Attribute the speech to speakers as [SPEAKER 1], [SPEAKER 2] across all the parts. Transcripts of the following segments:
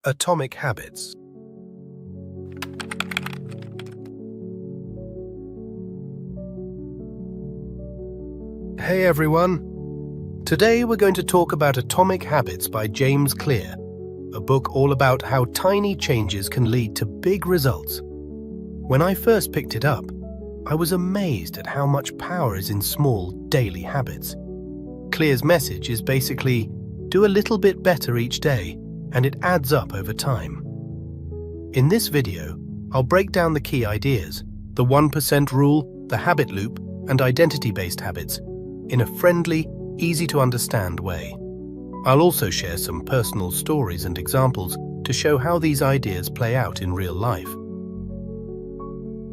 [SPEAKER 1] Atomic habits. Hey everyone! Today we're going to talk about Atomic Habits by James Clear, a book all about how tiny changes can lead to big results. When I first picked it up, I was amazed at how much power is in small, daily habits. Clear's message is basically, do a little bit better each day, and it adds up over time. In this video, I'll break down the key ideas, the 1% rule, the habit loop, and identity-based habits, in a friendly, easy-to-understand way. I'll also share some personal stories and examples to show how these ideas play out in real life.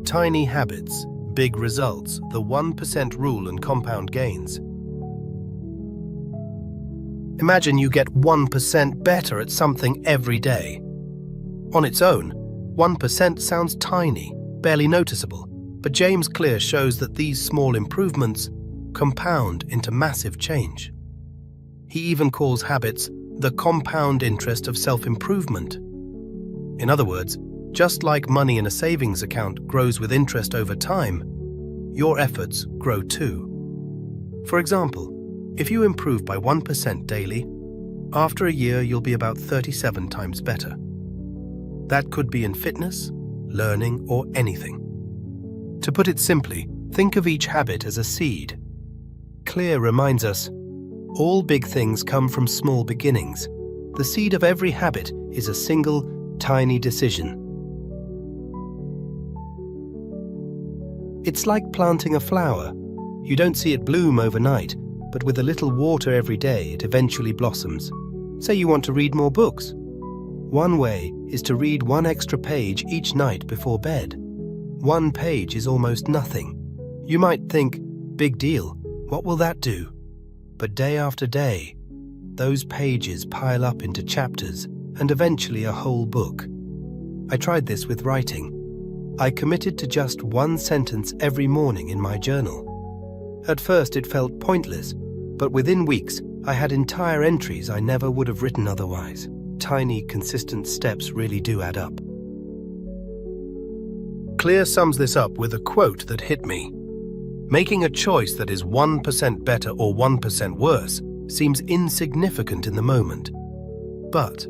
[SPEAKER 1] Tiny habits, big results, the 1% rule and compound gains. Imagine you get 1% better at something every day. On its own, 1% sounds tiny, barely noticeable, but James Clear shows that these small improvements compound into massive change. He even calls habits the compound interest of self-improvement. In other words, just like money in a savings account grows with interest over time, your efforts grow too. For example, if you improve by 1% daily, after a year you'll be about 37 times better. That could be in fitness, learning, or anything. To put it simply, think of each habit as a seed. Clear reminds us, all big things come from small beginnings. The seed of every habit is a single, tiny decision. It's like planting a flower. You don't see it bloom overnight, but with a little water every day, it eventually blossoms. Say you want to read more books. One way is to read one extra page each night before bed. One page is almost nothing. You might think, big deal, what will that do? But day after day, those pages pile up into chapters and eventually a whole book. I tried this with writing. I committed to just one sentence every morning in my journal. At first it felt pointless, but within weeks I had entire entries I never would have written otherwise. Tiny, consistent steps really do add up. Clear sums this up with a quote that hit me. Making a choice that is 1% better or 1% worse seems insignificant in the moment. But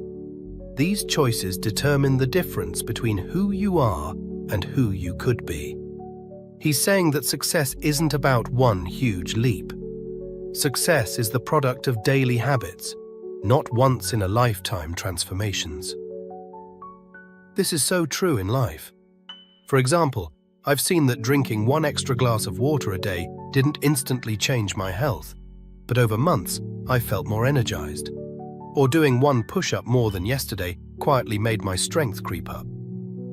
[SPEAKER 1] these choices determine the difference between who you are and who you could be. He's saying that success isn't about one huge leap. Success is the product of daily habits, not once-in-a-lifetime transformations. This is so true in life. For example, I've seen that drinking one extra glass of water a day didn't instantly change my health, but over months I felt more energized. Or doing one push-up more than yesterday quietly made my strength creep up.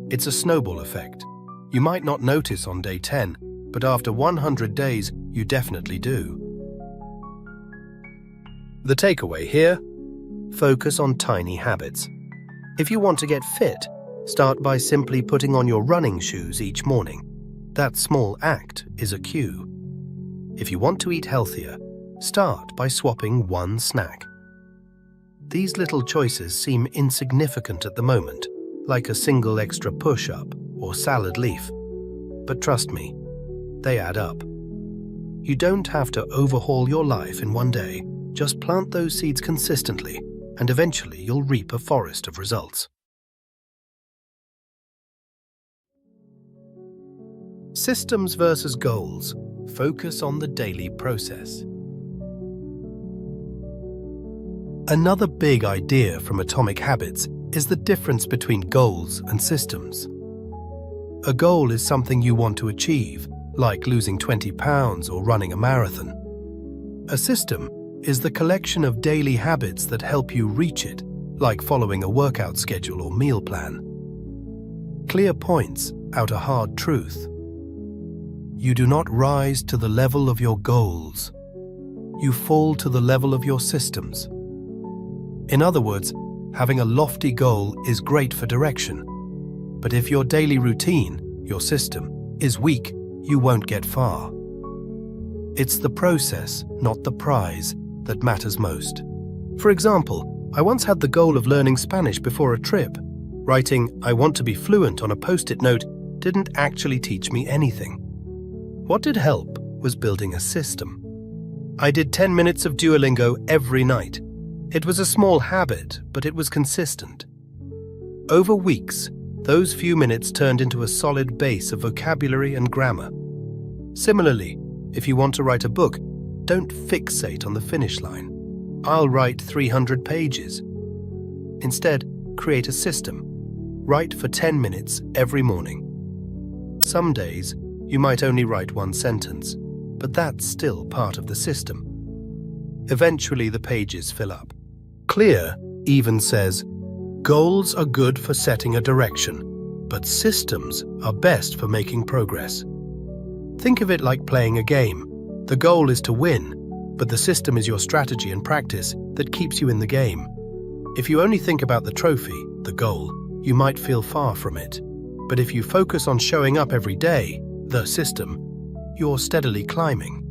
[SPEAKER 1] It's a snowball effect. You might not notice on day 10, but after 100 days, you definitely do. The takeaway here: focus on tiny habits. If you want to get fit, start by simply putting on your running shoes each morning. That small act is a cue. If you want to eat healthier, start by swapping one snack. These little choices seem insignificant at the moment, like a single extra push-up or salad leaf. But trust me, they add up. You don't have to overhaul your life in one day. Just plant those seeds consistently, and eventually you'll reap a forest of results. Systems versus goals. Focus on the daily process. Another big idea from Atomic Habits is the difference between goals and systems. A goal is something you want to achieve, like losing 20 pounds or running a marathon. A system is the collection of daily habits that help you reach it, like following a workout schedule or meal plan. Clear points out a hard truth. You do not rise to the level of your goals. You fall to the level of your systems. In other words, having a lofty goal is great for direction, but if your daily routine, your system, is weak, you won't get far. It's the process, not the prize, that matters most. For example, I once had the goal of learning Spanish before a trip. Writing, "I want to be fluent" on a post-it note didn't actually teach me anything. What did help was building a system. I did 10 minutes of Duolingo every night. It was a small habit, but it was consistent. Over weeks, those few minutes turned into a solid base of vocabulary and grammar. Similarly, if you want to write a book, don't fixate on the finish line. "I'll write 300 pages. Instead, create a system. Write for 10 minutes every morning. Some days, you might only write one sentence, but that's still part of the system. Eventually, the pages fill up. Clear even says, "Goals are good for setting a direction, but systems are best for making progress." Think of it like playing a game. The goal is to win, but the system is your strategy and practice that keeps you in the game. If you only think about the trophy, the goal, you might feel far from it. But if you focus on showing up every day, the system, you're steadily climbing.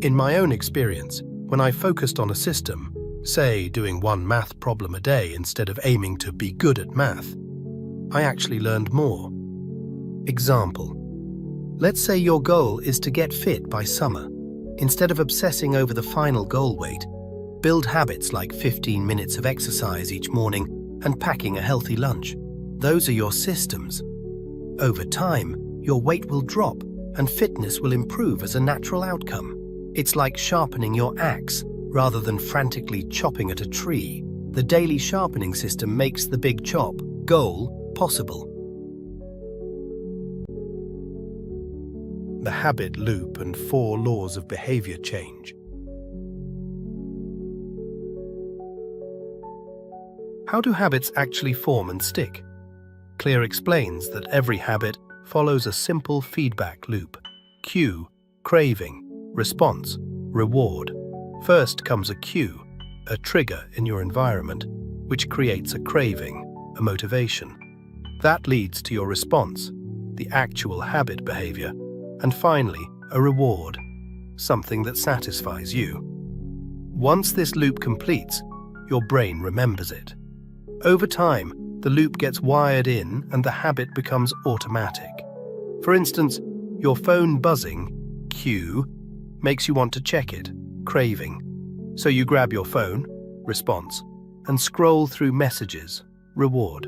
[SPEAKER 1] In my own experience, when I focused on a system, say doing one math problem a day instead of aiming to be good at math, I actually learned more. Example. Let's say your goal is to get fit by summer. Instead of obsessing over the final goal weight, build habits like 15 minutes of exercise each morning and packing a healthy lunch. Those are your systems. Over time, your weight will drop and fitness will improve as a natural outcome. It's like sharpening your axe rather than frantically chopping at a tree. The daily sharpening system makes the big chop goal possible. The habit loop and 4 laws of behavior change. How do habits actually form and stick? Clear explains that every habit follows a simple feedback loop. Cue, craving, response, reward. First comes a cue, a trigger in your environment, which creates a craving, a motivation. That leads to your response, the actual habit behavior, and finally, a reward, something that satisfies you. Once this loop completes, your brain remembers it. Over time, the loop gets wired in and the habit becomes automatic. For instance, your phone buzzing, cue, makes you want to check it, craving. So you grab your phone, response, and scroll through messages, reward.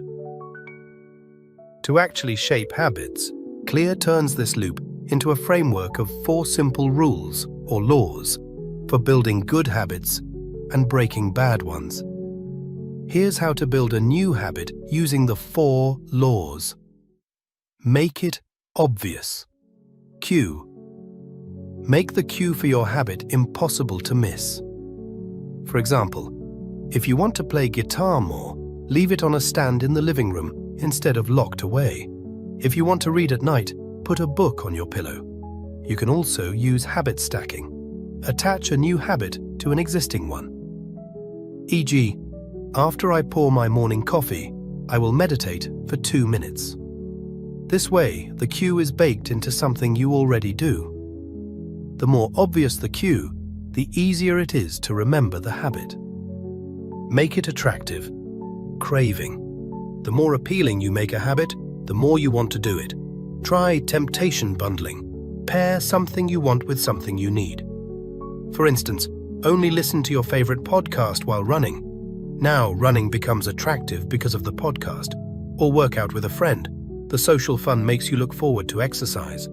[SPEAKER 1] To actually shape habits, Clear turns this loop into a framework of 4 simple rules, or laws, for building good habits and breaking bad ones. Here's how to build a new habit using the 4 laws. Make it obvious. Cue. Make the cue for your habit impossible to miss. For example, if you want to play guitar more, leave it on a stand in the living room instead of locked away. If you want to read at night, put a book on your pillow. You can also use habit stacking. Attach a new habit to an existing one. E.g., after I pour my morning coffee, I will meditate for 2 minutes. This way, the cue is baked into something you already do. The more obvious the cue, the easier it is to remember the habit. Make it attractive. Craving. The more appealing you make a habit, the more you want to do it. Try temptation bundling. Pair something you want with something you need. For instance, only listen to your favorite podcast while running. Now running becomes attractive because of the podcast. Or work out with a friend. The social fun makes you look forward to exercise.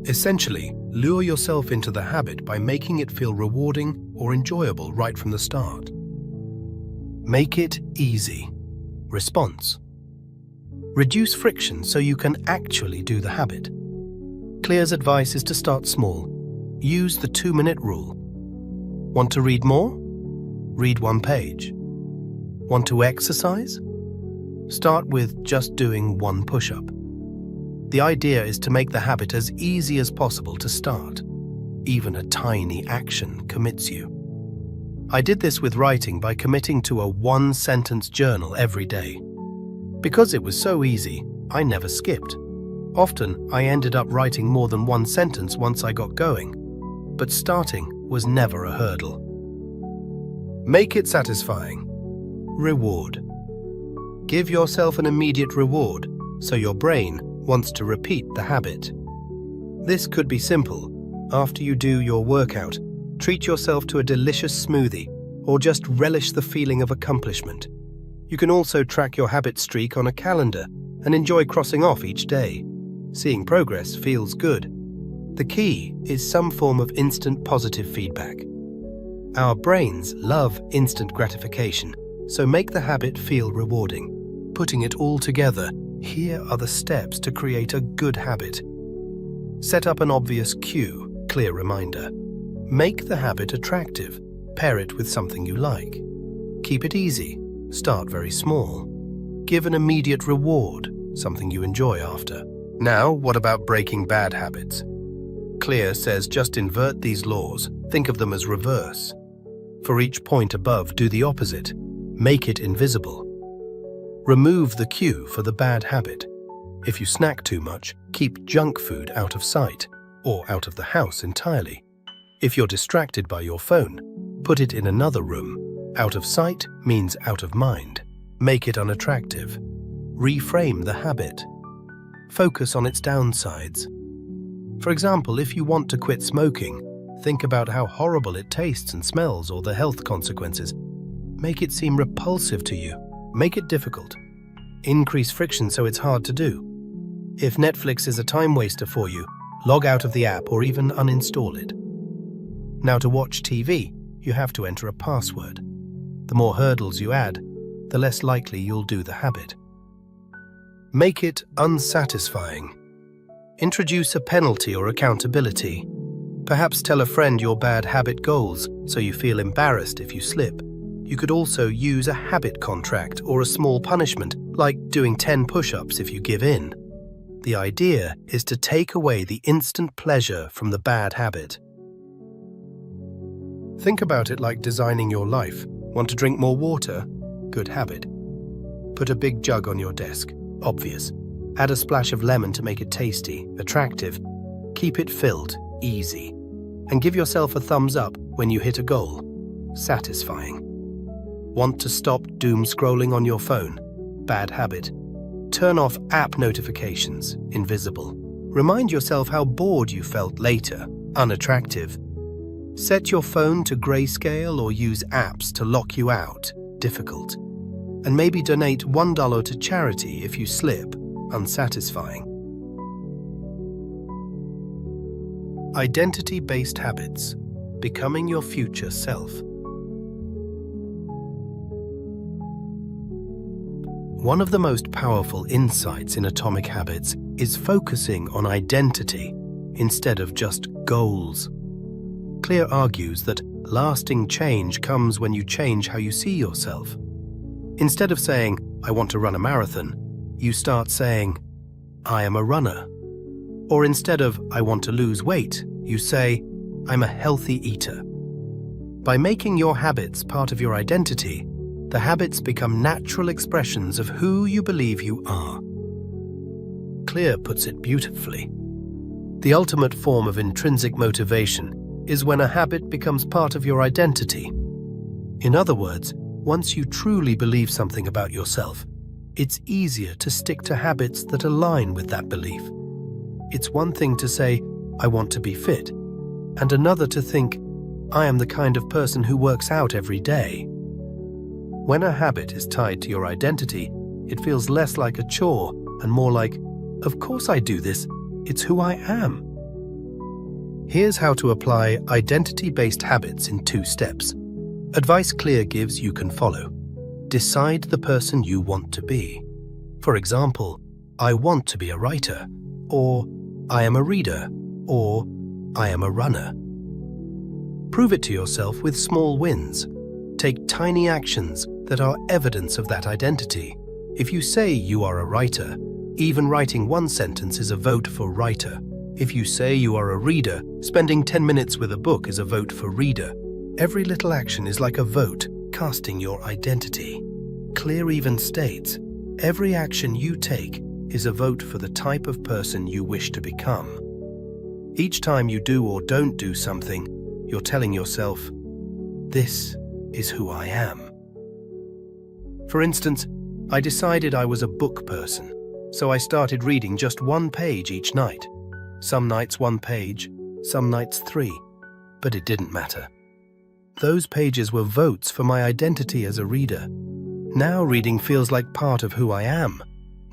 [SPEAKER 1] Essentially, lure yourself into the habit by making it feel rewarding or enjoyable right from the start. Make it easy. Response. Reduce friction so you can actually do the habit. Clear's advice is to start small. Use the 2-minute rule. Want to read more? Read 1 page. Want to exercise? Start with just doing 1 push-up. The idea is to make the habit as easy as possible to start. Even a tiny action commits you. I did this with writing by committing to a 1-sentence journal every day. Because it was so easy, I never skipped. Often, I ended up writing more than 1 sentence once I got going. But starting was never a hurdle. Make it satisfying. Reward. Give yourself an immediate reward so your brain wants to repeat the habit. This could be simple. After you do your workout, treat yourself to a delicious smoothie or just relish the feeling of accomplishment. You can also track your habit streak on a calendar and enjoy crossing off each day. Seeing progress feels good. The key is some form of instant positive feedback. Our brains love instant gratification, so make the habit feel rewarding. Putting it all together, here are the steps to create a good habit. Set up an obvious cue, clear reminder. Make the habit attractive. Pair it with something you like. Keep it easy. Start very small. Give an immediate reward, something you enjoy after. Now, what about breaking bad habits? Clear says just invert these laws. Think of them as reverse. For each point above, do the opposite. Make it invisible. Remove the cue for the bad habit. If you snack too much, keep junk food out of sight or out of the house entirely. If you're distracted by your phone, put it in another room. Out of sight means out of mind. Make it unattractive. Reframe the habit. Focus on its downsides. For example, if you want to quit smoking, think about how horrible it tastes and smells or the health consequences. Make it seem repulsive to you. Make it difficult. Increase friction so it's hard to do. If Netflix is a time waster for you, log out of the app or even uninstall it. Now, to watch TV, you have to enter a password. The more hurdles you add, the less likely you'll do the habit. Make it unsatisfying. Introduce a penalty or accountability. Perhaps tell a friend your bad habit goals so you feel embarrassed if you slip. You could also use a habit contract or a small punishment, like doing 10 push-ups if you give in. The idea is to take away the instant pleasure from the bad habit. Think about it like designing your life. Want to drink more water? Good habit. Put a big jug on your desk. Obvious. Add a splash of lemon to make it tasty, attractive. Keep it filled, easy. And give yourself a thumbs up when you hit a goal. Satisfying. Want to stop doom scrolling on your phone? Bad habit. Turn off app notifications, invisible. Remind yourself how bored you felt later, unattractive. Set your phone to grayscale or use apps to lock you out, difficult. And maybe donate $1 to charity if you slip, unsatisfying. Identity-based habits. Becoming your future self. One of the most powerful insights in Atomic Habits is focusing on identity instead of just goals. Clear argues that lasting change comes when you change how you see yourself. Instead of saying, "I want to run a marathon," you start saying, "I am a runner." Or instead of, "I want to lose weight," you say, "I'm a healthy eater." By making your habits part of your identity, the habits become natural expressions of who you believe you are. Clear puts it beautifully. The ultimate form of intrinsic motivation is when a habit becomes part of your identity. In other words, once you truly believe something about yourself, it's easier to stick to habits that align with that belief. It's one thing to say, "I want to be fit," and another to think, "I am the kind of person who works out every day." When a habit is tied to your identity, it feels less like a chore and more like, "Of course I do this, it's who I am." Here's how to apply identity-based habits in 2 steps. Advice Clear gives you can follow. Decide the person you want to be. For example, "I want to be a writer," or "I am a reader," or "I am a runner." Prove it to yourself with small wins. Take tiny actions that are evidence of that identity. If you say you are a writer, even writing 1 sentence is a vote for writer. If you say you are a reader, spending 10 minutes with a book is a vote for reader. Every little action is like a vote, casting your identity. Clear even states, every action you take is a vote for the type of person you wish to become. Each time you do or don't do something, you're telling yourself, "This is who I am." For instance, I decided I was a book person, so I started reading just one page each night. Some nights 1 page, some nights 3, but it didn't matter. Those pages were votes for my identity as a reader. Now reading feels like part of who I am,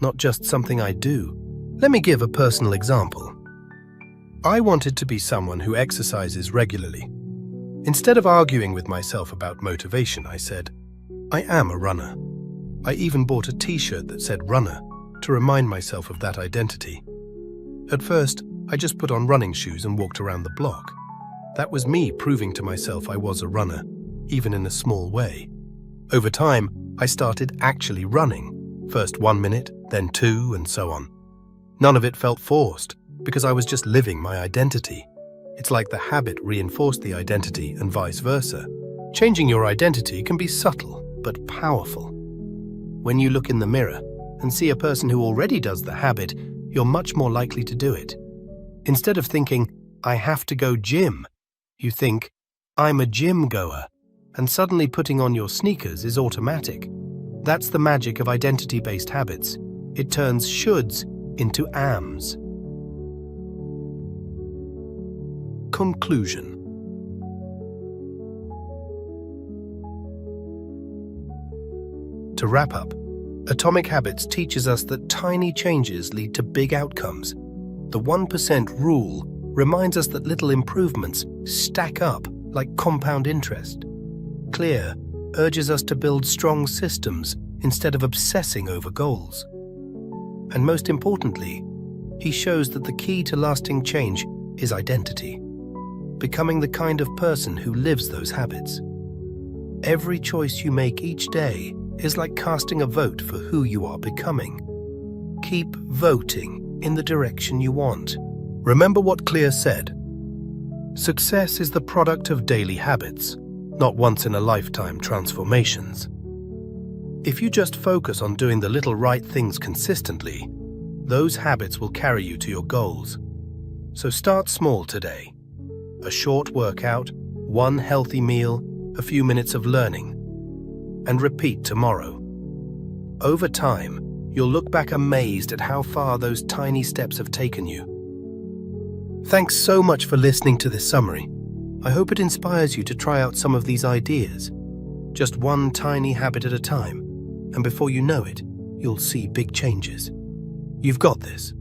[SPEAKER 1] not just something I do. Let me give a personal example. I wanted to be someone who exercises regularly. Instead of arguing with myself about motivation, I said, I am a runner. I even bought a t-shirt that said runner to remind myself of that identity. At first, I just put on running shoes and walked around the block. That was me proving to myself I was a runner, even in a small way. Over time, I started actually running. First 1 minute, then 2, and so on. None of it felt forced, because I was just living my identity. It's like the habit reinforced the identity and vice versa. Changing your identity can be subtle, but powerful. When you look in the mirror and see a person who already does the habit, you're much more likely to do it. Instead of thinking, I have to go gym, you think, I'm a gym goer, and suddenly putting on your sneakers is automatic. That's the magic of identity-based habits. It turns shoulds into ams. Conclusion. To wrap up, Atomic Habits teaches us that tiny changes lead to big outcomes. The 1% rule reminds us that little improvements stack up like compound interest. Clear urges us to build strong systems instead of obsessing over goals. And most importantly, he shows that the key to lasting change is identity, becoming the kind of person who lives those habits. Every choice you make each day is like casting a vote for who you are becoming. Keep voting in the direction you want. Remember what Clear said. Success is the product of daily habits, not once-in-a-lifetime transformations. If you just focus on doing the little right things consistently, those habits will carry you to your goals. So start small today. A short workout, 1 healthy meal, a few minutes of learning, and repeat tomorrow. Over time, you'll look back amazed at how far those tiny steps have taken you. Thanks so much for listening to this summary. I hope it inspires you to try out some of these ideas. Just one tiny habit at a time, and before you know it, you'll see big changes. You've got this.